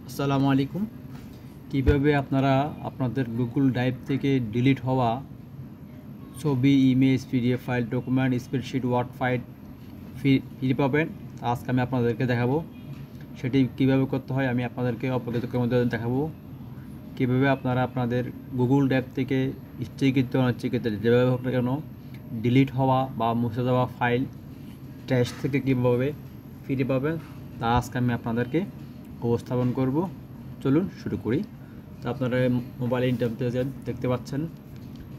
আসসালামু আলাইকুম। কিভাবে আপনারা আপনাদের গুগল ড্রাইভ থেকে ডিলিট হওয়া ছবি, image, PDF file, document, spreadsheet, word file ফিরে পাবেন, আজকে আমি আপনাদেরকে দেখাবো। সেটি কিভাবে করতে হয় আমি আপনাদেরকে অপরিচিতের মধ্যে দেখাবো। কিভাবে আপনারা আপনাদের গুগল ড্রাইভ থেকে স্থগিত অনিচ্ছাকৃত যেভাবে হোক না কেন ডিলিট হওয়া বা মুছে যাওয়া ফাইল ট্র্যাশ থেকে কীভাবে ফিরে পাবেন তা আজকে আমি আপনাদেরকে উপস্থাপন করব। চলুন শুরু করি। তো আপনারা মোবাইল ইন্টারফেসে দেখতে পাচ্ছেন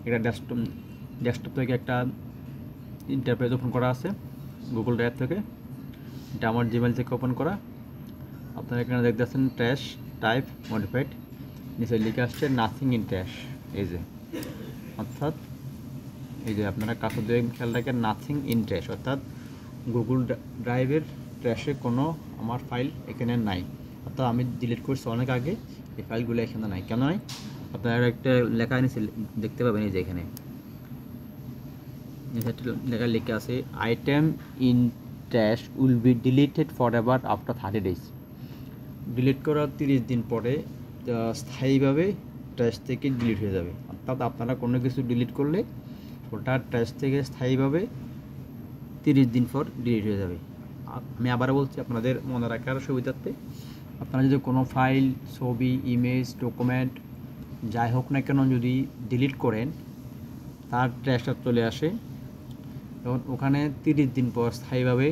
এটা ডেস্কটপ থেকে একটা ইন্টারফেস ওপেন করা আছে গুগল ড্রাইভ থেকে। এটা আমার জিমেল থেকে ওপেন করা। আপনারা এখানে দেখতে পাচ্ছেন ট্র্যাশ টাইপ মডিফাইড, নিচে লিখে আসছে নাথিং ইন ট্র্যাশ। এই যে অর্থাৎ এই যে আপনারা কাছে দিয়ে খেয়াল রাখেন নাথিং ইন ট্র্যাশ, অর্থাৎ গুগল ড্রাইভের ট্র্যাশে কোনো আমার ফাইল এখানে নাই। অর্থাৎ আমি ডিলিট করছি অনেক আগে, এই ফাইলগুলো এখানে নাই। কেন নাই? আপনারা একটা লেখা নিচে দেখতে পাবেন, এই যে এখানে লেখা লিখে আছে item in trash will be deleted for ever after 30 days। Delete করার 30 দিন পরে স্থায়ীভাবে ট্র্যাশ থেকে ডিলিট হয়ে যাবে। অর্থাৎ আপনারা কোনো কিছু ডিলিট করলে ওটা ট্র্যাশ থেকে স্থায়ীভাবে 30 দিন পর ডিলিট হয়ে যাবে। আমি আবার বলছি আপনাদের মনে রাখার সুবিধার্থে, আপনারা যদি কোনো ফাইল, ছবি, ইমেজ, ডকুমেন্ট যাই হোক না কেন যদি ডিলিট করেন, তার ট্র্যাশটা চলে আসে এবং ওখানে 30 দিন পর স্থায়ীভাবে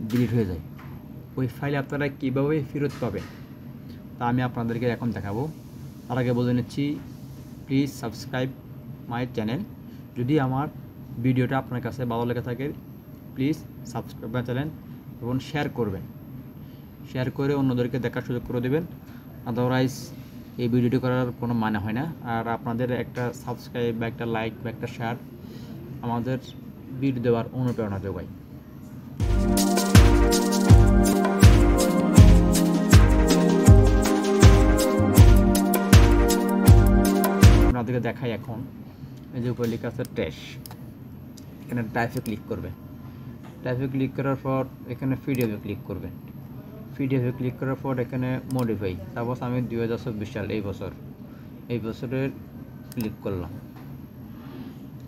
ডিলিট হয়ে যায়। ওই ফাইল আপনারা কীভাবে ফেরত পাবেন তা আমি আপনাদেরকে এখন দেখাবো। তার আগে বলে নিচ্ছি, প্লিজ সাবস্ক্রাইব মাই চ্যানেল। যদি আমার ভিডিওটা আপনার কাছে ভালো লেগে থাকে প্লিজ সাবস্ক্রাইব মাই চ্যানেল এবং শেয়ার করবেন। শেয়ার করে অন্যদেরকে দেখার সুযোগ করে দেবেন। আদারওয়াইজ এই ভিডিওটি করার কোনো মানে হয় না। আর আপনাদের একটা সাবস্ক্রাইব বা একটা লাইক বা একটা শেয়ার আমাদের ভিডিও দেওয়ার অনুপ্রেরণা যোগায়। আপনাদেরকে দেখাই এখন। এই যে উপরে লেখা আছে ট্র্যাশ, এখানে টাইপে ক্লিক করবেন। টাইপে ক্লিক করার পর এখানে পিডিএফে ক্লিক করবেন। পিডিএফে ক্লিক করার পর এখানে মডিফাই, সাপোজ আমি 2024 সাল এই বছরের ক্লিক করলাম।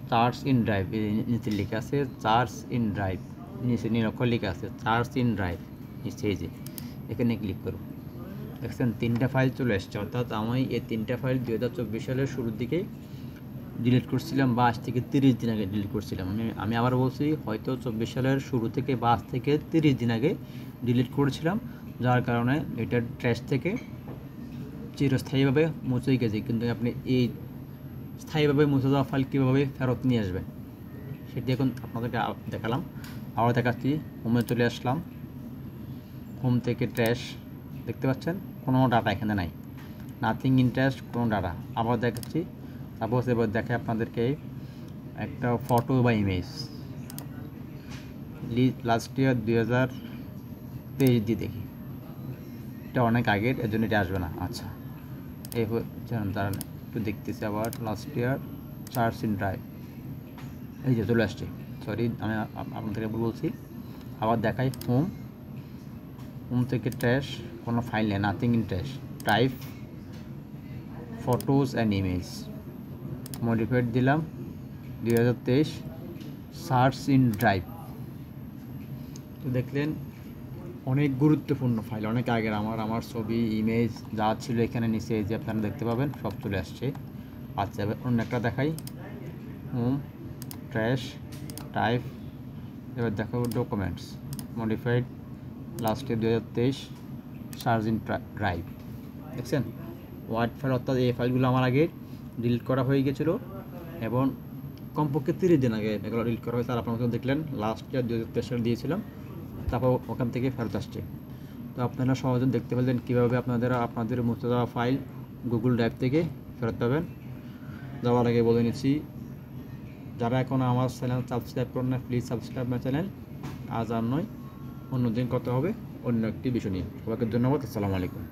চার্জ ইন ড্রাইভ, নিচে লেখা আছে চার্জ ইন ড্রাইভ, নিচে নিরক্ষর লেখা আছে চার্জ ইন ড্রাইভ, নিচে এই যে এখানে ক্লিক করব। দেখছেন 3টা ফাইল চলে এসছে। অর্থাৎ আমি এই 3টা ফাইল 2024 সালের শুরুর দিকে ডিলিট করছিলাম বা আজ থেকে 30 দিন আগে ডিলিট করছিলাম। আমি আবার বলছি, হয়তো 24 সালের শুরু থেকে বা আজ থেকে 30 দিন আগে ডিলিট করেছিলাম, যার কারণে এটা ট্র্যাশ থেকে চিরস্থায়ীভাবে মুছে গেছে। কিন্তু আপনি এই স্থায়ীভাবে মুছে যাওয়া ফাইল কীভাবে ফেরত নিয়ে আসবেন সেটি এখন আপনাদেরকে দেখালাম। আবার দেখাচ্ছি, হোমে চলে আসলাম। হোম থেকে ট্র্যাশ দেখতে পাচ্ছেন, কোনো ডাটা এখানে নাই, নাথিং ইন ট্র্যাশ, কোনো ডাটা। আবার দেখাচ্ছি, সাপোজ এবার দেখে আপনাদেরকে একটা ফটো বা ইমেজ লাস্ট ইয়ার 2023 দিয়ে দেখি, এটা অনেক আগের, এর জন্য এটা আসবে না। আচ্ছা, এই দাঁড়ান একটু দেখতেছি। আবার last year charge in drive, এই যে চলে আসছে। সরি, আমি আপনাদেরকে বলছি। আবার দেখাই হোম থেকে ট্র্যাশ, কোনো ফাইল নেই, nothing in trash, type photos and image, modified দিলাম 2023, সার্চ ইন ড্রাইভ। তো দেখলেন অনেক গুরুত্বপূর্ণ ফাইল, অনেক আগের আমার ছবি, ইমেজ যা ছিল এখানে নিচে এই যে আপনারা দেখতে পাবেন সব চলে আসছে। আচ্ছা, এবার অন্য একটা দেখাই, হোম ট্র্যাশ টাইপ, এবার দেখাবো documents, modified last year 2023, search in drive. দেখছেন ওয়ার্ড ফাইল, অর্থাৎ এই ফাইলগুলো আমার আগে ডিলিট করা হয়ে গেছিলো এবং কমপক্ষে 30 দিন আগে এগুলো ডিলিট করা হয়েছে। আর আপনারা দেখলেন লাস্ট ইয়ার 2023 সালে দিয়েছিলাম, তারপর ওখান থেকে ফেরত আসছে। তো আপনারা সহজে দেখতে পেলেন কীভাবে আপনাদের মুছে যাওয়া ফাইল গুগল ড্রাইভ থেকে ফেরত পাবেন। যাওয়ার আগে বলে নিচ্ছি, যারা এখন আমার চ্যানেল সাবস্ক্রাইব করেন না প্লিজ সাবস্ক্রাইব মাই চ্যানেল। আজ আর নয়, অন্যদিন কথা হবে অন্য একটি বিষয় নিয়ে। সবাইকে ধন্যবাদ। আসসালামু আলাইকুম।